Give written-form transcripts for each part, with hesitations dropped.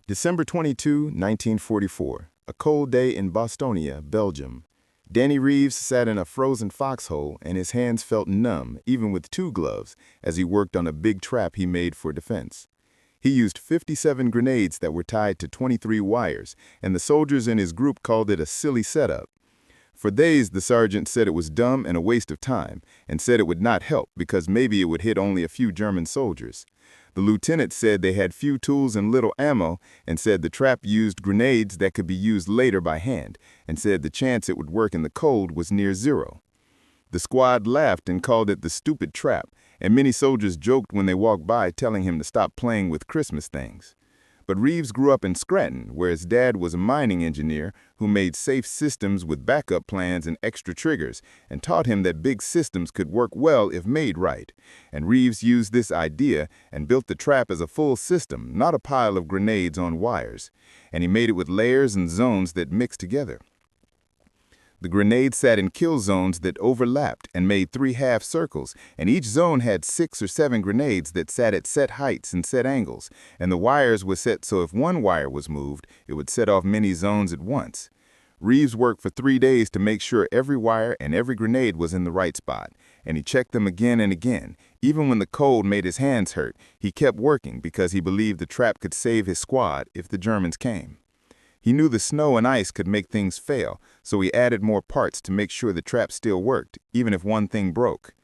December 22, 1944, a cold day in Bostonia, Belgium. Danny Reeves sat in a frozen foxhole and his hands felt numb, even with 2 gloves, as he worked on a big trap he made for defense. He used 57 grenades that were tied to 23 wires, and the soldiers in his group called it a silly setup. For days, the sergeant said it was dumb and a waste of time, and said it would not help because maybe it would hit only a few German soldiers. The lieutenant said they had few tools and little ammo, and said the trap used grenades that could be used later by hand, and said the chance it would work in the cold was near 0. The squad laughed and called it the stupid trap, and many soldiers joked when they walked by telling him to stop playing with Christmas things. But Reeves grew up in Scranton, where his dad was a mining engineer who made safe systems with backup plans and extra triggers, and taught him that big systems could work well if made right. And Reeves used this idea and built the trap as a full system, not a pile of grenades on wires. And he made it with layers and zones that mixed together. The grenades sat in kill zones that overlapped and made 3 half circles, and each zone had 6 or 7 grenades that sat at set heights and set angles, and the wires were set so if one wire was moved, it would set off many zones at once. Reeves worked for 3 days to make sure every wire and every grenade was in the right spot, and he checked them again and again. Even when the cold made his hands hurt, he kept working because he believed the trap could save his squad if the Germans came. He knew the snow and ice could make things fail, so he added more parts to make sure the trap still worked, even if one thing broke.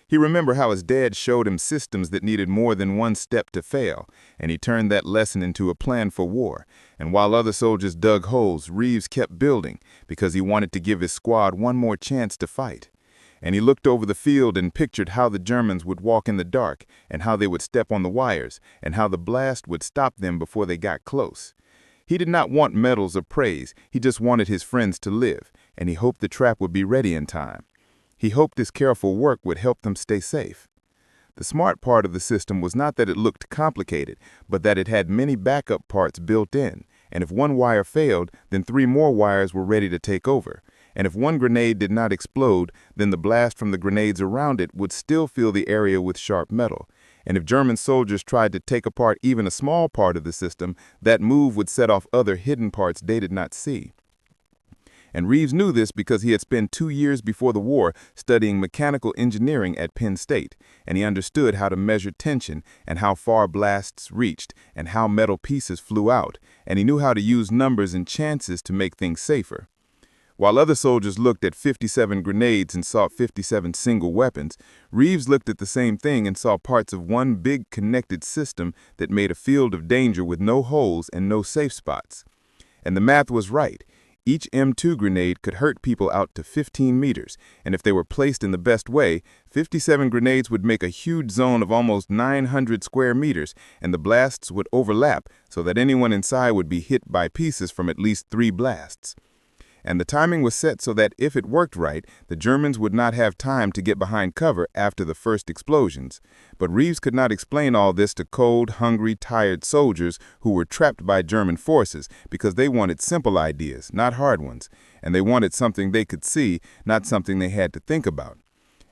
He remembered how his dad showed him systems that needed more than one step to fail, and he turned that lesson into a plan for war. And while other soldiers dug holes, Reeves kept building because he wanted to give his squad one more chance to fight. And he looked over the field and pictured how the Germans would walk in the dark, and how they would step on the wires, and how the blast would stop them before they got close. He did not want medals or praise, he just wanted his friends to live, and he hoped the trap would be ready in time. He hoped this careful work would help them stay safe. The smart part of the system was not that it looked complicated, but that it had many backup parts built in, and if one wire failed, then 3 more wires were ready to take over. And if one grenade did not explode, then the blast from the grenades around it would still fill the area with sharp metal. And if German soldiers tried to take apart even a small part of the system, that move would set off other hidden parts they did not see. And Reeves knew this because he had spent 2 years before the war studying mechanical engineering at Penn State, and he understood how to measure tension and how far blasts reached and how metal pieces flew out, and he knew how to use numbers and chances to make things safer. While other soldiers looked at 57 grenades and saw 57 single weapons, Reeves looked at the same thing and saw parts of one big connected system that made a field of danger with no holes and no safe spots. And the math was right. Each M2 grenade could hurt people out to 15 meters, and if they were placed in the best way, 57 grenades would make a huge zone of almost 900 square meters, and the blasts would overlap so that anyone inside would be hit by pieces from at least 3 blasts. And the timing was set so that if it worked right, the Germans would not have time to get behind cover after the first explosions. But Reeves could not explain all this to cold, hungry, tired soldiers who were trapped by German forces because they wanted simple ideas, not hard ones, and they wanted something they could see, not something they had to think about.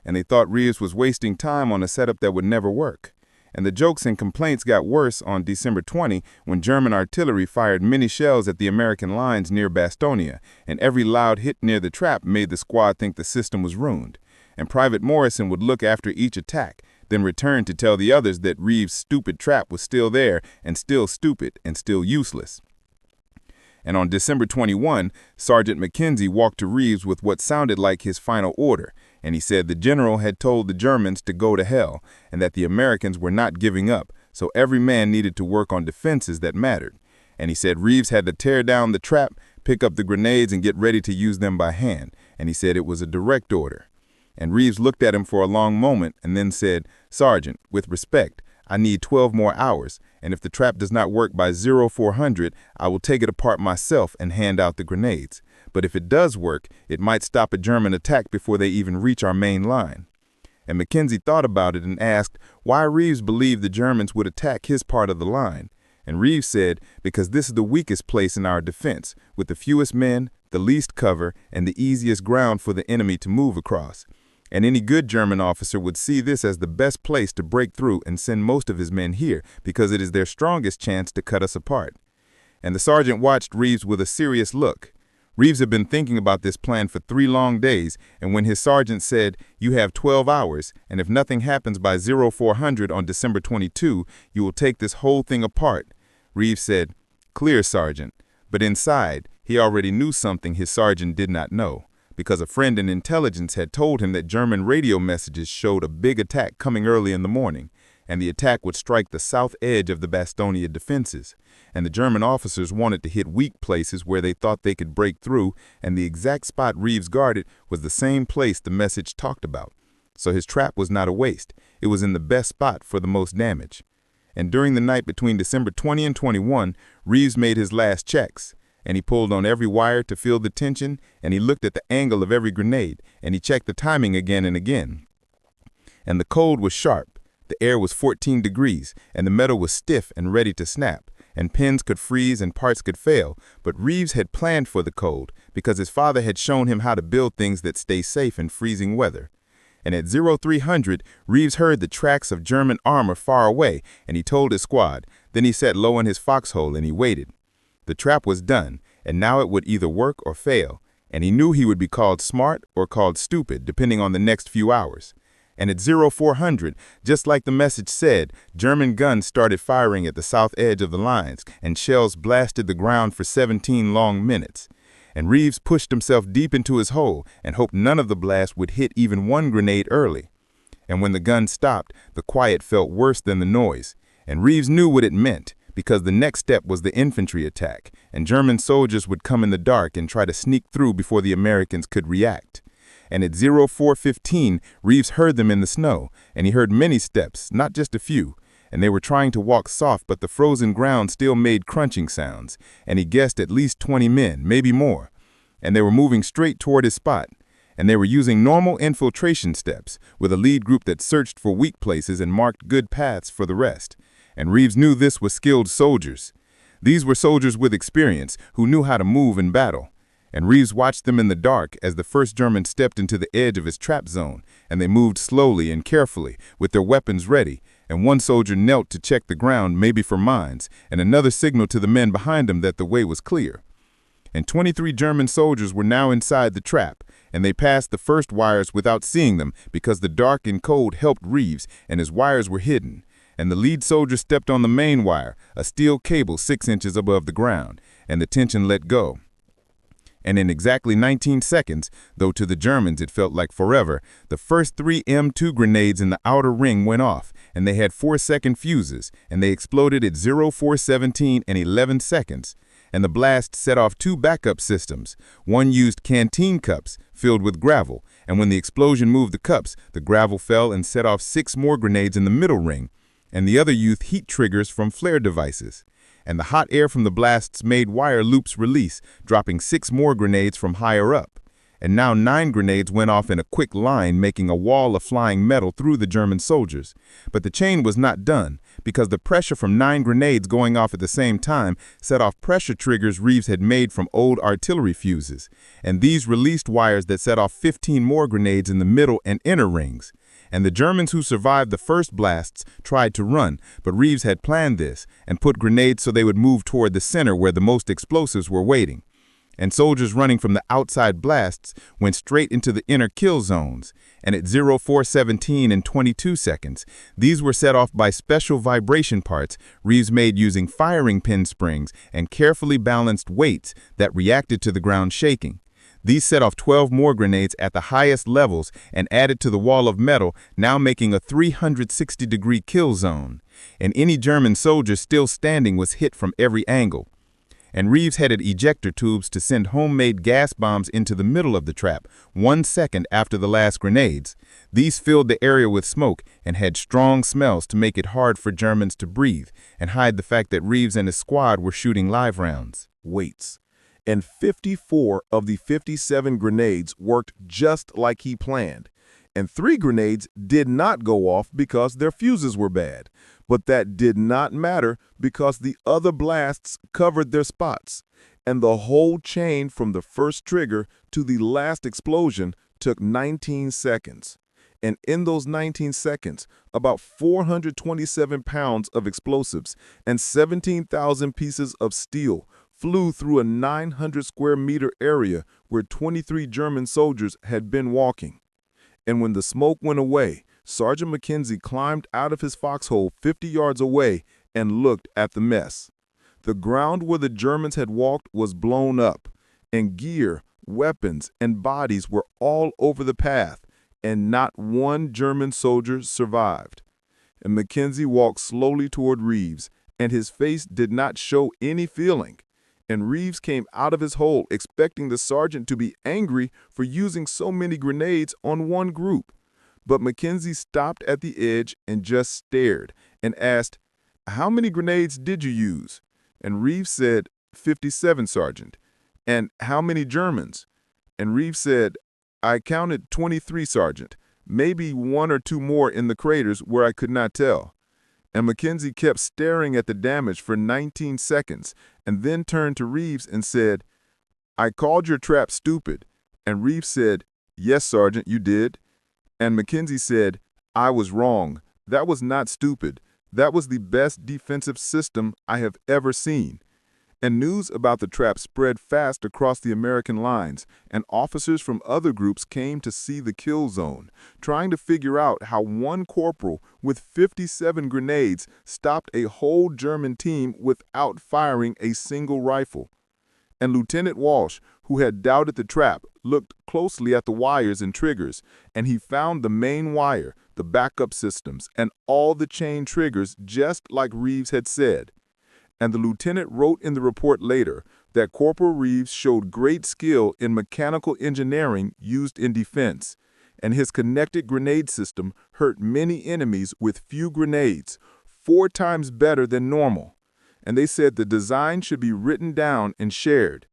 And they thought Reeves was wasting time on a setup that would never work. And the jokes and complaints got worse on December 20 when German artillery fired many shells at the American lines near Bastonia, and every loud hit near the trap made the squad think the system was ruined. And Private Morrison would look after each attack, then return to tell the others that Reeves' stupid trap was still there and still stupid and still useless. And on December 21, Sergeant Mackenzie walked to Reeves with what sounded like his final order, and he said the general had told the Germans to go to hell and that the Americans were not giving up, so every man needed to work on defenses that mattered. And he said Reeves had to tear down the trap, pick up the grenades, and get ready to use them by hand, and he said it was a direct order. And Reeves looked at him for a long moment and then said, "Sergeant, with respect, I need 12 more hours, and if the trap does not work by 0400, I will take it apart myself and hand out the grenades. But if it does work, it might stop a German attack before they even reach our main line." And Mackenzie thought about it and asked why Reeves believed the Germans would attack his part of the line. And Reeves said, because this is the weakest place in our defense, with the fewest men, the least cover, and the easiest ground for the enemy to move across. And any good German officer would see this as the best place to break through and send most of his men here because it is their strongest chance to cut us apart. and the sergeant watched Reeves with a serious look. Reeves had been thinking about this plan for 3 long days, and when his sergeant said, "You have 12 hours, and if nothing happens by 0400 on December 22, you will take this whole thing apart," Reeves said, "Clear, Sergeant." But inside, he already knew something his sergeant did not know, because a friend in intelligence had told him that German radio messages showed a big attack coming early in the morning, and the attack would strike the south edge of the Bastonia defenses, and the German officers wanted to hit weak places where they thought they could break through, and the exact spot Reeves guarded was the same place the message talked about. So his trap was not a waste. It was in the best spot for the most damage. And during the night between December 20 and 21, Reeves made his last checks, and he pulled on every wire to feel the tension, and he looked at the angle of every grenade, and he checked the timing again and again. And the cold was sharp. The air was 14 degrees, and the metal was stiff and ready to snap, and pins could freeze and parts could fail, but Reeves had planned for the cold because his father had shown him how to build things that stay safe in freezing weather. And at 0300, Reeves heard the tracks of German armor far away, and he told his squad. Then he sat low in his foxhole and he waited. The trap was done, and now it would either work or fail, and he knew he would be called smart or called stupid, depending on the next few hours. And at 0400, just like the message said, German guns started firing at the south edge of the lines, and shells blasted the ground for 17 long minutes. And Reeves pushed himself deep into his hole and hoped none of the blasts would hit even one grenade early. And when the gun stopped, the quiet felt worse than the noise. And Reeves knew what it meant, because the next step was the infantry attack, and German soldiers would come in the dark and try to sneak through before the Americans could react. And at 0415, Reeves heard them in the snow, and he heard many steps, not just a few, and they were trying to walk soft, but the frozen ground still made crunching sounds, and he guessed at least 20 men, maybe more, and they were moving straight toward his spot, and they were using normal infiltration steps, with a lead group that searched for weak places and marked good paths for the rest, and Reeves knew this was skilled soldiers. These were soldiers with experience, who knew how to move in battle. And Reeves watched them in the dark as the first German stepped into the edge of his trap zone, and they moved slowly and carefully, with their weapons ready, and one soldier knelt to check the ground, maybe for mines, and another signaled to the men behind him that the way was clear. And 23 German soldiers were now inside the trap, and they passed the first wires without seeing them because the dark and cold helped Reeves, and his wires were hidden. And the lead soldier stepped on the main wire, a steel cable 6 inches above the ground, and the tension let go. And in exactly 19 seconds, though to the Germans it felt like forever, the first 3 M2 grenades in the outer ring went off, and they had 4-second fuses, and they exploded at 0417 and 11 seconds. And the blast set off 2 backup systems. One used canteen cups filled with gravel, and when the explosion moved the cups, the gravel fell and set off 6 more grenades in the middle ring, and the other used heat triggers from flare devices. And the hot air from the blasts made wire loops release, dropping 6 more grenades from higher up. And now 9 grenades went off in a quick line, making a wall of flying metal through the German soldiers. But the chain was not done, because the pressure from 9 grenades going off at the same time set off pressure triggers Reeves had made from old artillery fuses. And these released wires that set off 15 more grenades in the middle and inner rings. And the Germans who survived the first blasts tried to run, but Reeves had planned this and put grenades so they would move toward the center where the most explosives were waiting. And soldiers running from the outside blasts went straight into the inner kill zones. And at 0417 and 22 seconds, these were set off by special vibration parts Reeves made using firing pin springs and carefully balanced weights that reacted to the ground shaking. These set off 12 more grenades at the highest levels and added to the wall of metal, now making a 360-degree kill zone. And any German soldier still standing was hit from every angle. And Reeves headed ejector tubes to send homemade gas bombs into the middle of the trap 1 second after the last grenades. These filled the area with smoke and had strong smells to make it hard for Germans to breathe and hide the fact that Reeves and his squad were shooting live rounds. Weights. And 54 of the 57 grenades worked just like he planned. And 3 grenades did not go off because their fuses were bad. But that did not matter because the other blasts covered their spots. And the whole chain from the first trigger to the last explosion took 19 seconds. And in those 19 seconds, about 427 pounds of explosives and 17,000 pieces of steel flew through a 900-square-meter area where 23 German soldiers had been walking. And when the smoke went away, Sergeant Mackenzie climbed out of his foxhole 50 yards away and looked at the mess. The ground where the Germans had walked was blown up, and gear, weapons, and bodies were all over the path, and not one German soldier survived. And Mackenzie walked slowly toward Reeves, and his face did not show any feeling. And Reeves came out of his hole expecting the sergeant to be angry for using so many grenades on one group. But Mackenzie stopped at the edge and just stared and asked, "How many grenades did you use?" And Reeves said, 57, Sergeant." "And how many Germans?" And Reeves said, "I counted 23, Sergeant. Maybe one or two more in the craters where I could not tell." And Mackenzie kept staring at the damage for 19 seconds and then turned to Reeves and said, "I called your trap stupid." And Reeves said, "Yes, Sergeant, you did." And Mackenzie said, "I was wrong. That was not stupid. That was the best defensive system I have ever seen." And news about the trap spread fast across the American lines, and officers from other groups came to see the kill zone, trying to figure out how one corporal with 57 grenades stopped a whole German team without firing a single rifle. And Lieutenant Walsh, who had doubted the trap, looked closely at the wires and triggers, and he found the main wire, the backup systems, and all the chain triggers just like Reeves had said. And the lieutenant wrote in the report later that Corporal Reeves showed great skill in mechanical engineering used in defense, and his connected grenade system hurt many enemies with few grenades, 4 times better than normal. And they said the design should be written down and shared.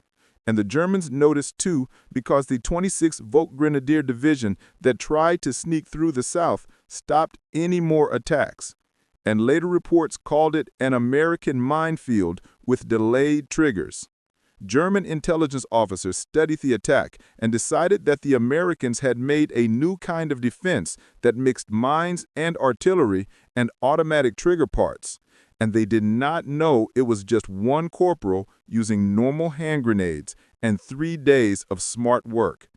And the Germans noticed too, because the 26th Volksgrenadier Division that tried to sneak through the south stopped any more attacks. And later reports called it an American minefield with delayed triggers. German intelligence officers studied the attack and decided that the Americans had made a new kind of defense that mixed mines and artillery and automatic trigger parts. And they did not know it was just one corporal using normal hand grenades and 3 days of smart work.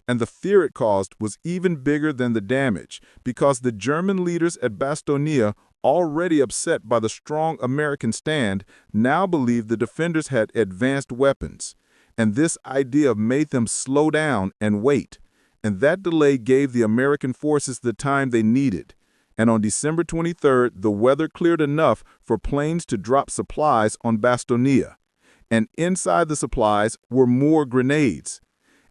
And the fear it caused was even bigger than the damage, because the German leaders at Bastonia, already upset by the strong American stand, now believed the defenders had advanced weapons. And this idea made them slow down and wait. And that delay gave the American forces the time they needed. And on December 23rd, the weather cleared enough for planes to drop supplies on Bastonia. And inside the supplies were more grenades.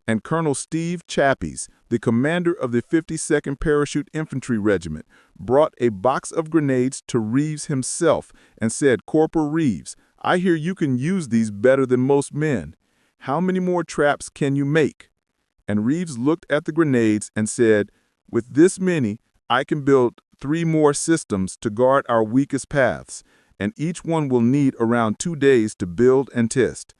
And Colonel Steve Chappies, the commander of the 52nd Parachute Infantry Regiment, brought a box of grenades to Reeves himself and said, "Corporal Reeves, I hear you can use these better than most men. How many more traps can you make?" And Reeves looked at the grenades and said, "With this many, I can build 3 more systems to guard our weakest paths, and each one will need around 2 days to build and test."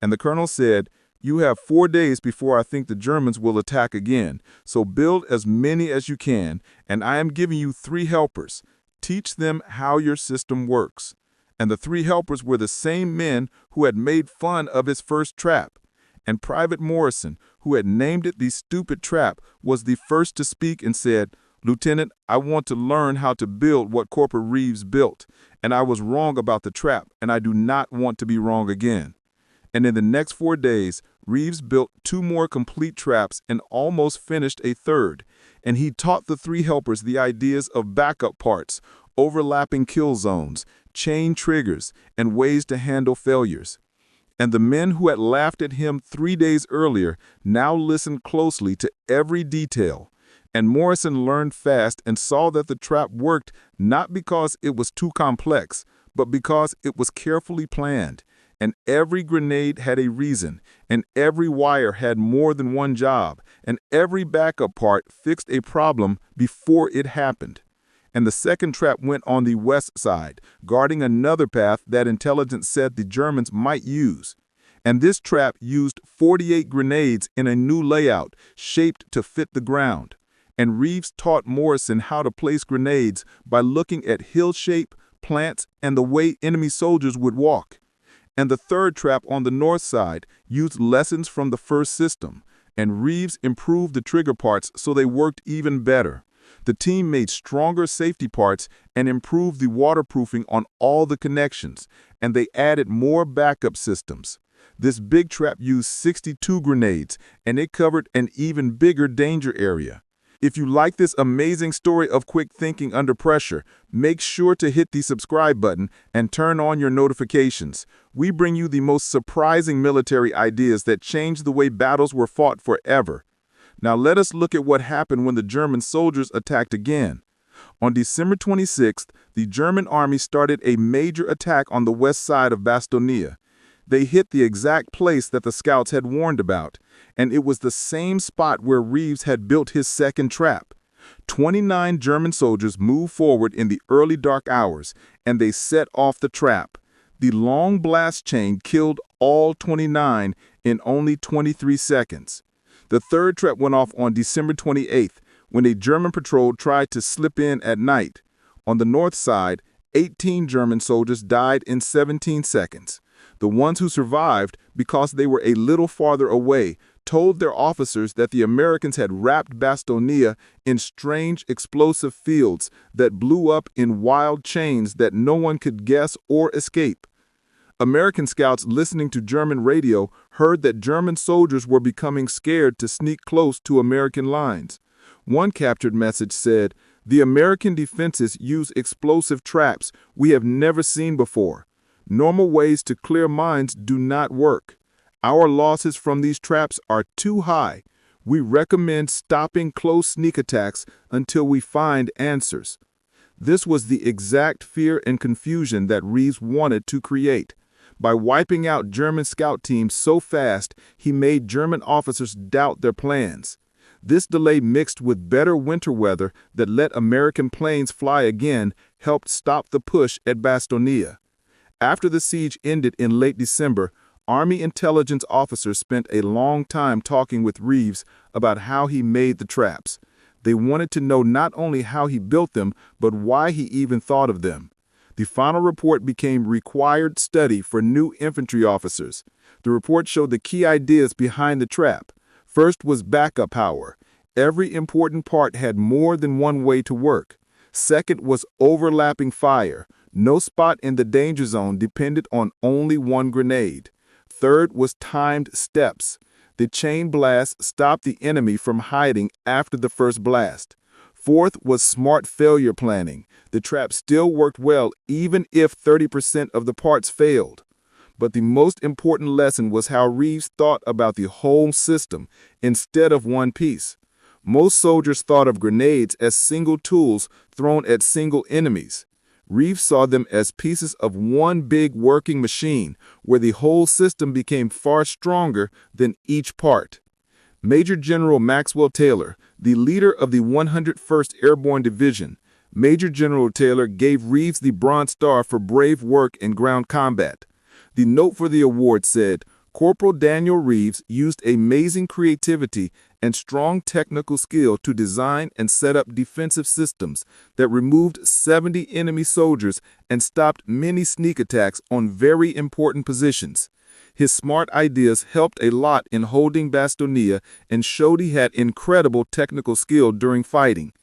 And the colonel said, "You have 4 days before I think the Germans will attack again, so build as many as you can, and I am giving you 3 helpers. Teach them how your system works." And the 3 helpers were the same men who had made fun of his first trap. And Private Morrison, who had named it the stupid trap, was the first to speak and said, "Lieutenant, I want to learn how to build what Corporal Reeves built, and I was wrong about the trap, and I do not want to be wrong again." And in the next 4 days, Reeves built 2 more complete traps and almost finished a 3rd. And he taught the 3 helpers the ideas of backup parts, overlapping kill zones, chain triggers, and ways to handle failures. And the men who had laughed at him 3 days earlier now listened closely to every detail. And Morrison learned fast and saw that the trap worked not because it was too complex, but because it was carefully planned. And every grenade had a reason, and every wire had more than one job, and every backup part fixed a problem before it happened. And the second trap went on the west side, guarding another path that intelligence said the Germans might use. And this trap used 48 grenades in a new layout, shaped to fit the ground. And Reeves taught Morrison how to place grenades by looking at hill shape, plants, and the way enemy soldiers would walk. and the third trap on the north side used lessons from the first system, and Reeves improved the trigger parts so they worked even better. The team made stronger safety parts and improved the waterproofing on all the connections, and they added more backup systems. This big trap used 62 grenades, and it covered an even bigger danger area. If you like this amazing story of quick thinking under pressure, make sure to hit the subscribe button and turn on your notifications. We bring you the most surprising military ideas that changed the way battles were fought forever. Now let us look at what happened when the German soldiers attacked again. On December 26th, the German army started a major attack on the west side of Bastonia. They hit the exact place that the scouts had warned about, and it was the same spot where Reeves had built his second trap. 29 German soldiers moved forward in the early dark hours, and they set off the trap. The long blast chain killed all 29 in only 23 seconds. The third trap went off on December 28th, when a German patrol tried to slip in at night. On the north side, 18 German soldiers died in 17 seconds. The ones who survived, because they were a little farther away, told their officers that the Americans had wrapped Bastonia in strange explosive fields that blew up in wild chains that no one could guess or escape. American scouts listening to German radio heard that German soldiers were becoming scared to sneak close to American lines. One captured message said, "The American defenses use explosive traps we have never seen before. Normal ways to clear mines do not work. Our losses from these traps are too high. We recommend stopping close sneak attacks until we find answers." This was the exact fear and confusion that Reeves wanted to create. By wiping out German scout teams so fast, he made German officers doubt their plans. This delay, mixed with better winter weather that let American planes fly again, helped stop the push at Bastonia. After the siege ended in late December, Army intelligence officers spent a long time talking with Reeves about how he made the traps. They wanted to know not only how he built them, but why he even thought of them. The final report became required study for new infantry officers. The report showed the key ideas behind the trap. First was backup power. Every important part had more than one way to work. Second was overlapping fire. No spot in the danger zone depended on only one grenade. Third was timed steps. The chain blast stopped the enemy from hiding after the first blast. Fourth was smart failure planning. The trap still worked well even if 30% of the parts failed. But the most important lesson was how Reeves thought about the whole system instead of one piece. Most soldiers thought of grenades as single tools thrown at single enemies. Reeves saw them as pieces of one big working machine where the whole system became far stronger than each part. Major General Maxwell Taylor, the leader of the 101st Airborne Division, Major General Taylor gave Reeves the Bronze Star for brave work in ground combat. The note for the award said, "Corporal Daniel Reeves used amazing creativity and strong technical skill to design and set up defensive systems that removed 70 enemy soldiers and stopped many sneak attacks on very important positions. His smart ideas helped a lot in holding Bastonia and showed he had incredible technical skill during fighting."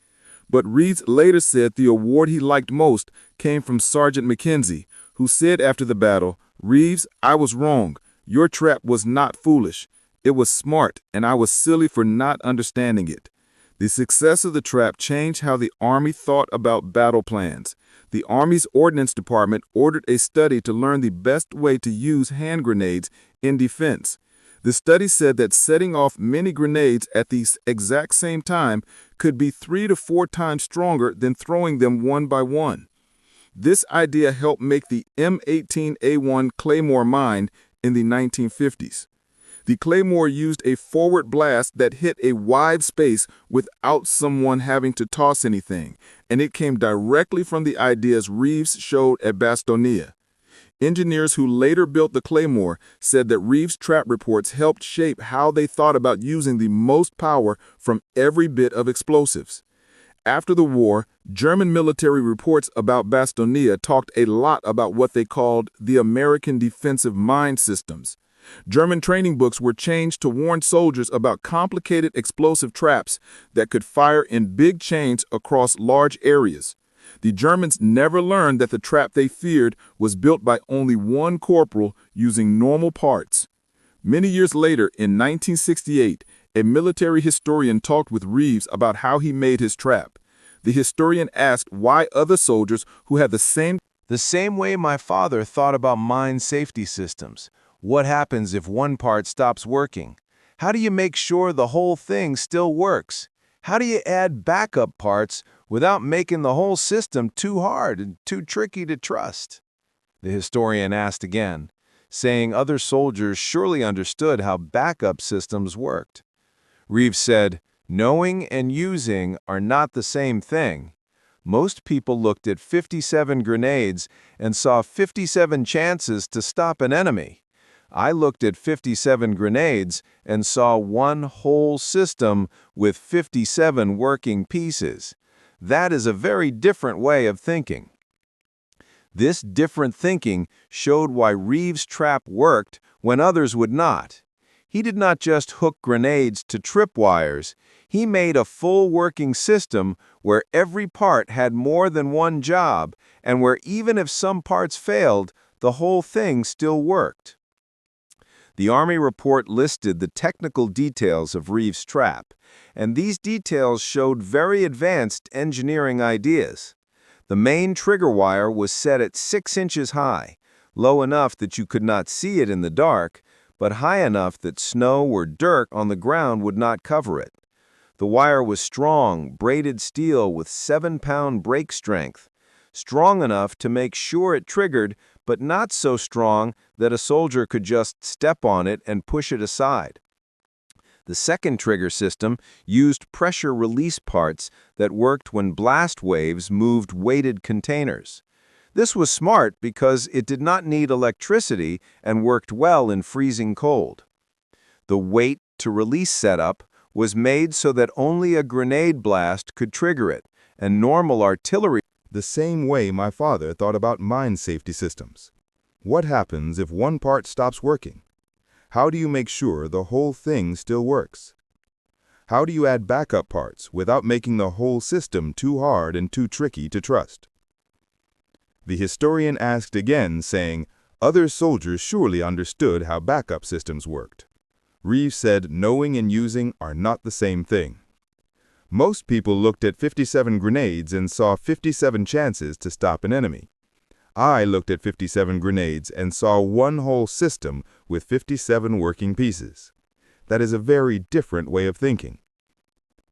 But Reeves later said the award he liked most came from Sergeant McKenzie, who said after the battle, "Reeves, I was wrong. Your trap was not foolish. It was smart, and I was silly for not understanding it." The success of the trap changed how the Army thought about battle plans. The Army's Ordnance Department ordered a study to learn the best way to use hand grenades in defense. The study said that setting off many grenades at the exact same time could be 3 to 4 times stronger than throwing them one by one. This idea helped make the M18A1 Claymore mine in the 1950s. The Claymore used a forward blast that hit a wide space without someone having to toss anything, and it came directly from the ideas Reeves showed at Bastonia. Engineers who later built the Claymore said that Reeves' trap reports helped shape how they thought about using the most power from every bit of explosives. After the war, German military reports about Bastonia talked a lot about what they called the American defensive mine systems. German training books were changed to warn soldiers about complicated explosive traps that could fire in big chains across large areas. The Germans never learned that the trap they feared was built by only one corporal using normal parts. Many years later, in 1968, a military historian talked with Reeves about how he made his trap. The historian asked why other soldiers who had the same way my father thought about mine safety systems. What happens if one part stops working? How do you make sure the whole thing still works? How do you add backup parts without making the whole system too hard and too tricky to trust? The historian asked again, saying other soldiers surely understood how backup systems worked. Reeves said, "Knowing and using are not the same thing. Most people looked at 57 grenades and saw 57 chances to stop an enemy. I looked at 57 grenades and saw one whole system with 57 working pieces. That is a very different way of thinking." This different thinking showed why Reeves' trap worked when others would not. He did not just hook grenades to tripwires. He made a full working system where every part had more than one job and where even if some parts failed, the whole thing still worked. The Army report listed the technical details of Reeves' trap, and these details showed very advanced engineering ideas. The main trigger wire was set at 6 inches high, low enough that you could not see it in the dark, but high enough that snow or dirt on the ground would not cover it. The wire was strong, braided steel with 7-pound break strength, strong enough to make sure it triggered, but not so strong that a soldier could just step on it and push it aside. The second trigger system used pressure release parts that worked when blast waves moved weighted containers. This was smart because it did not need electricity and worked well in freezing cold. The weight-to-release setup was made so that only a grenade blast could trigger it, and normal artillery. The same way my father thought about mine safety systems. What happens if one part stops working? How do you make sure the whole thing still works? How do you add backup parts without making the whole system too hard and too tricky to trust? The historian asked again, saying, other soldiers surely understood how backup systems worked. Reeves said knowing and using are not the same thing. Most people looked at 57 grenades and saw 57 chances to stop an enemy. I looked at 57 grenades and saw one whole system with 57 working pieces. That is a very different way of thinking.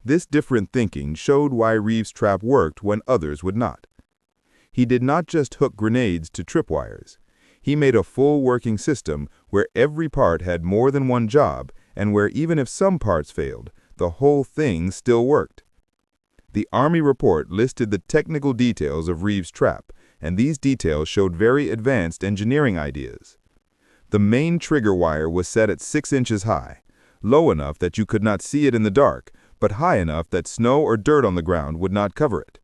This different thinking showed why Reeves' trap worked when others would not. He did not just hook grenades to tripwires. He made a full working system where every part had more than one job and where even if some parts failed, the whole thing still worked. The Army report listed the technical details of Reeves' trap, and these details showed very advanced engineering ideas. The main trigger wire was set at 6 inches high, low enough that you could not see it in the dark, but high enough that snow or dirt on the ground would not cover it.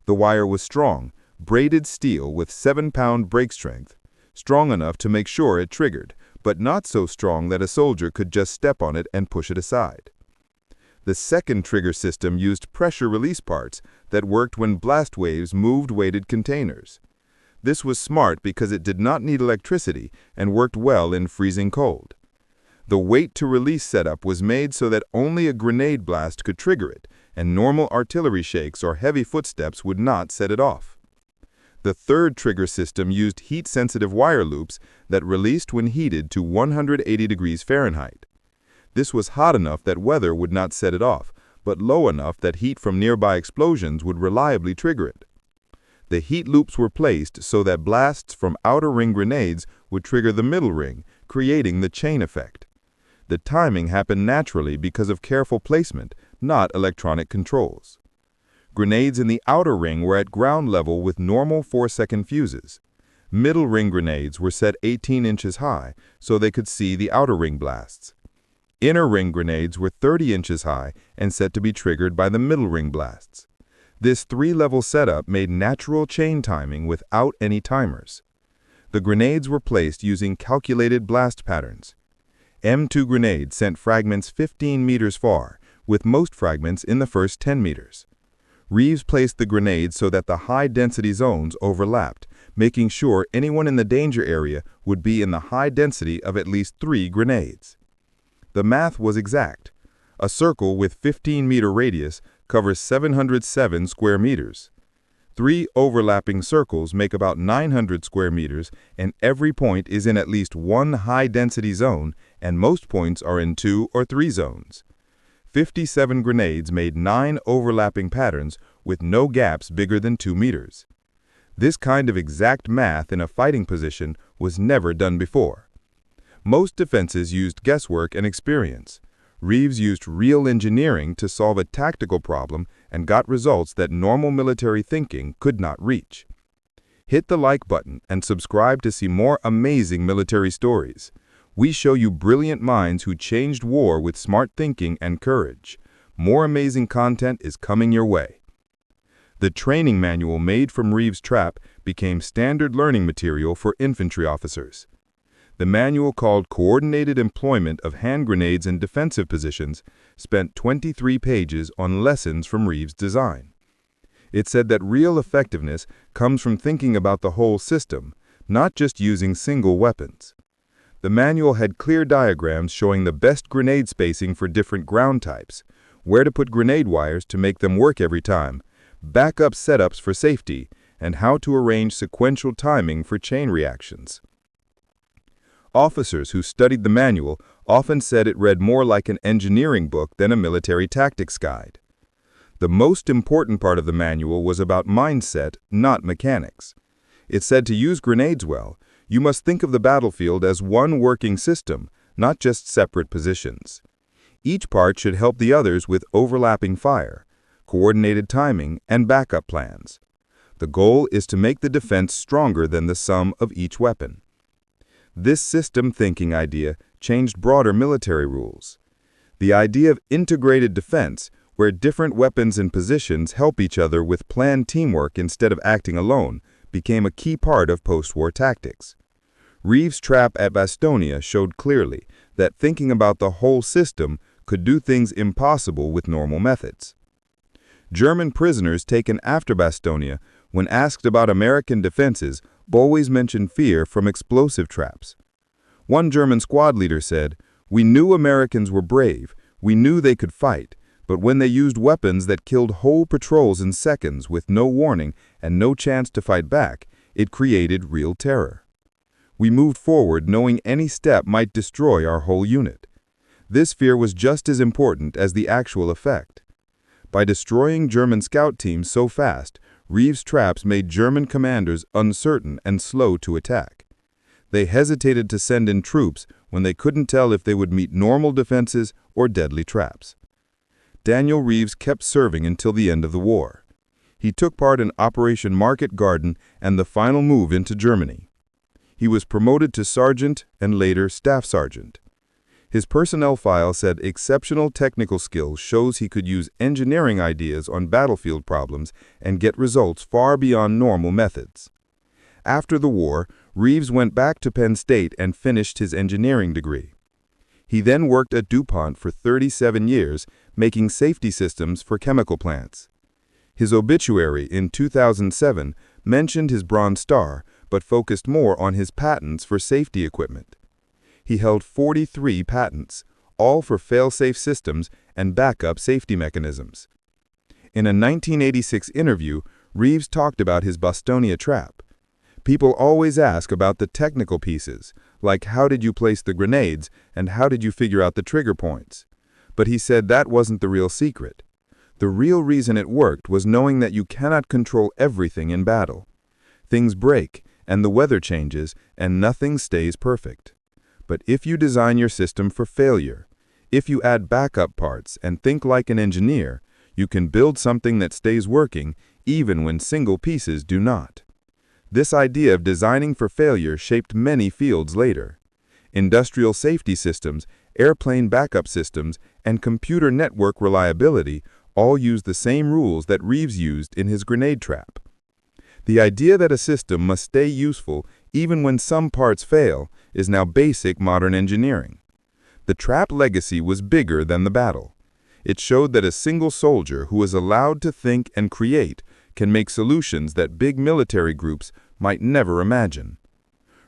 The wire was strong, braided steel with 7-pound break strength, strong enough to make sure it triggered, but not so strong that a soldier could just step on it and push it aside. The second trigger system used pressure release parts that worked when blast waves moved weighted containers. This was smart because it did not need electricity and worked well in freezing cold. The weight-to-release setup was made so that only a grenade blast could trigger it, and normal artillery shakes or heavy footsteps would not set it off. The third trigger system used heat-sensitive wire loops that released when heated to 180 degrees Fahrenheit. This was hot enough that weather would not set it off, but low enough that heat from nearby explosions would reliably trigger it. The heat loops were placed so that blasts from outer ring grenades would trigger the middle ring, creating the chain effect. The timing happened naturally because of careful placement, not electronic controls. Grenades in the outer ring were at ground level with normal 4-second fuses. Middle ring grenades were set 18 inches high so they could see the outer ring blasts. Inner ring grenades were 30 inches high and set to be triggered by the middle ring blasts. This three-level setup made natural chain timing without any timers. The grenades were placed using calculated blast patterns. M2 grenades sent fragments 15 meters far, with most fragments in the first 10 meters. Reeves placed the grenades so that the high-density zones overlapped, making sure anyone in the danger area would be in the high density of at least 3 grenades. The math was exact. A circle with 15-meter radius covers 707 square meters. 3 overlapping circles make about 900 square meters, and every point is in at least one high-density zone, and most points are in 2 or 3 zones. 57 grenades made 9 overlapping patterns with no gaps bigger than 2 meters. This kind of exact math in a fighting position was never done before. Most defenses used guesswork and experience. Reeves used real engineering to solve a tactical problem and got results that normal military thinking could not reach. Hit the like button and subscribe to see more amazing military stories. We show you brilliant minds who changed war with smart thinking and courage. More amazing content is coming your way. The training manual made from Reeves' trap became standard learning material for infantry officers. The manual, called Coordinated Employment of Hand Grenades in Defensive Positions, spent 23 pages on lessons from Reeves' design. It said that real effectiveness comes from thinking about the whole system, not just using single weapons. The manual had clear diagrams showing the best grenade spacing for different ground types, where to put grenade wires to make them work every time, backup setups for safety, and how to arrange sequential timing for chain reactions. Officers who studied the manual often said it read more like an engineering book than a military tactics guide. The most important part of the manual was about mindset, not mechanics. It said to use grenades well, you must think of the battlefield as one working system, not just separate positions. Each part should help the others with overlapping fire, coordinated timing, and backup plans. The goal is to make the defense stronger than the sum of each weapon. This system thinking idea changed broader military rules. The idea of integrated defense, where different weapons and positions help each other with planned teamwork instead of acting alone, became a key part of post-war tactics. Reeves' trap at Bastonia showed clearly that thinking about the whole system could do things impossible with normal methods. German prisoners taken after Bastonia, when asked about American defenses, always mentioned fear from explosive traps. One German squad leader said, "We knew Americans were brave, we knew they could fight, but when they used weapons that killed whole patrols in seconds with no warning and no chance to fight back, it created real terror. We moved forward knowing any step might destroy our whole unit. This fear was just as important as the actual effect." By destroying German scout teams so fast, Reeves' traps made German commanders uncertain and slow to attack. They hesitated to send in troops when they couldn't tell if they would meet normal defenses or deadly traps. Daniel Reeves kept serving until the end of the war. He took part in Operation Market Garden and the final move into Germany. He was promoted to sergeant and later staff sergeant. His personnel file said exceptional technical skills shows he could use engineering ideas on battlefield problems and get results far beyond normal methods. After the war, Reeves went back to Penn State and finished his engineering degree. He then worked at DuPont for 37 years, making safety systems for chemical plants. His obituary in 2007 mentioned his Bronze Star, but focused more on his patents for safety equipment. He held 43 patents, all for fail-safe systems and backup safety mechanisms. In a 1986 interview, Reeves talked about his Bastonia trap. People always ask about the technical pieces, like how did you place the grenades and how did you figure out the trigger points. But he said that wasn't the real secret. The real reason it worked was knowing that you cannot control everything in battle. Things break, and the weather changes, and nothing stays perfect. But if you design your system for failure, if you add backup parts and think like an engineer, you can build something that stays working even when single pieces do not. This idea of designing for failure shaped many fields later. Industrial safety systems, airplane backup systems, and computer network reliability all used the same rules that Reeves used in his grenade trap. The idea that a system must stay useful even when some parts fail is now basic modern engineering. The trap legacy was bigger than the battle. It showed that a single soldier who is allowed to think and create can make solutions that big military groups might never imagine.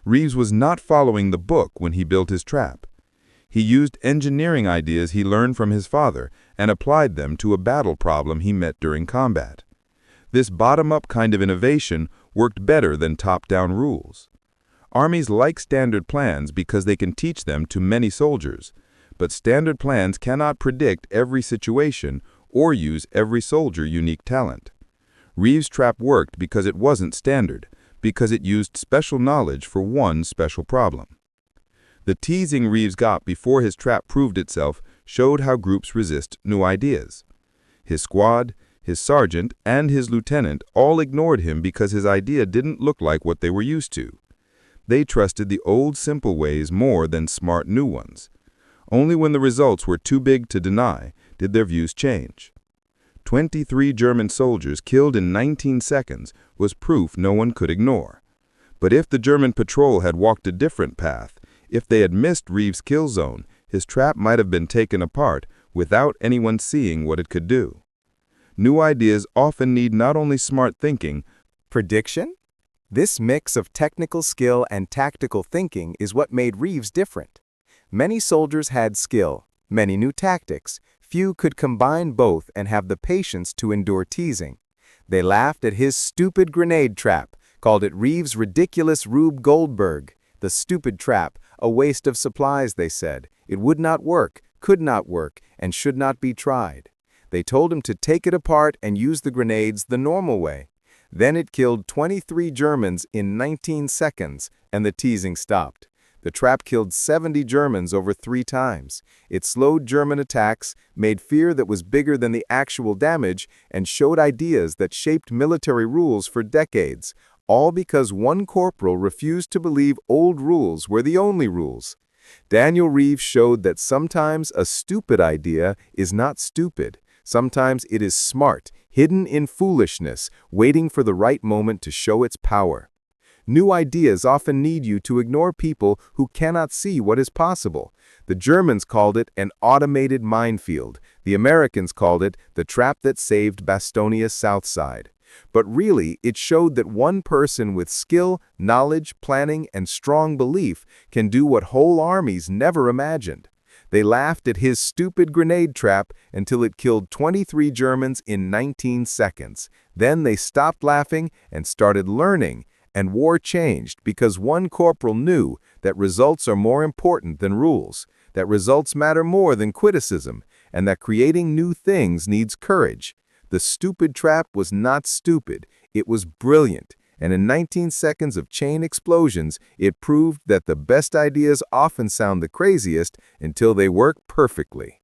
Reeves was not following the book when he built his trap. He used engineering ideas he learned from his father and applied them to a battle problem he met during combat. This bottom-up kind of innovation worked better than top-down rules. Armies like standard plans because they can teach them to many soldiers, but standard plans cannot predict every situation or use every soldier's unique talent. Reeves' trap worked because it wasn't standard, because it used special knowledge for one special problem. The teasing Reeves got before his trap proved itself showed how groups resist new ideas. His squad, his sergeant, and his lieutenant all ignored him because his idea didn't look like what they were used to. They trusted the old simple ways more than smart new ones. Only when the results were too big to deny did their views change. 23 German soldiers killed in 19 seconds was proof no one could ignore. But if the German patrol had walked a different path, if they had missed Reeves' kill zone, his trap might have been taken apart without anyone seeing what it could do. New ideas often need not only smart thinking. Prediction? This mix of technical skill and tactical thinking is what made Reeves different. Many soldiers had skill, many knew tactics. Few could combine both and have the patience to endure teasing. They laughed at his stupid grenade trap, called it Reeves' ridiculous Rube Goldberg. The stupid trap, a waste of supplies, they said. It would not work, could not work, and should not be tried. They told him to take it apart and use the grenades the normal way. Then it killed 23 Germans in 19 seconds, and the teasing stopped. The trap killed 70 Germans over 3 times. It slowed German attacks, made fear that was bigger than the actual damage, and showed ideas that shaped military rules for decades, all because one corporal refused to believe old rules were the only rules. Daniel Reeves showed that sometimes a stupid idea is not stupid. Sometimes it is smart, hidden in foolishness, waiting for the right moment to show its power. New ideas often need you to ignore people who cannot see what is possible. The Germans called it an automated minefield. The Americans called it the trap that saved Bastonia's south side. But really, it showed that one person with skill, knowledge, planning, and strong belief can do what whole armies never imagined. They laughed at his stupid grenade trap until it killed 23 Germans in 19 seconds. Then they stopped laughing and started learning. And war changed because one corporal knew that results are more important than rules, that results matter more than criticism, and that creating new things needs courage. The stupid trap was not stupid, it was brilliant, and in 19 seconds of chain explosions, it proved that the best ideas often sound the craziest until they work perfectly.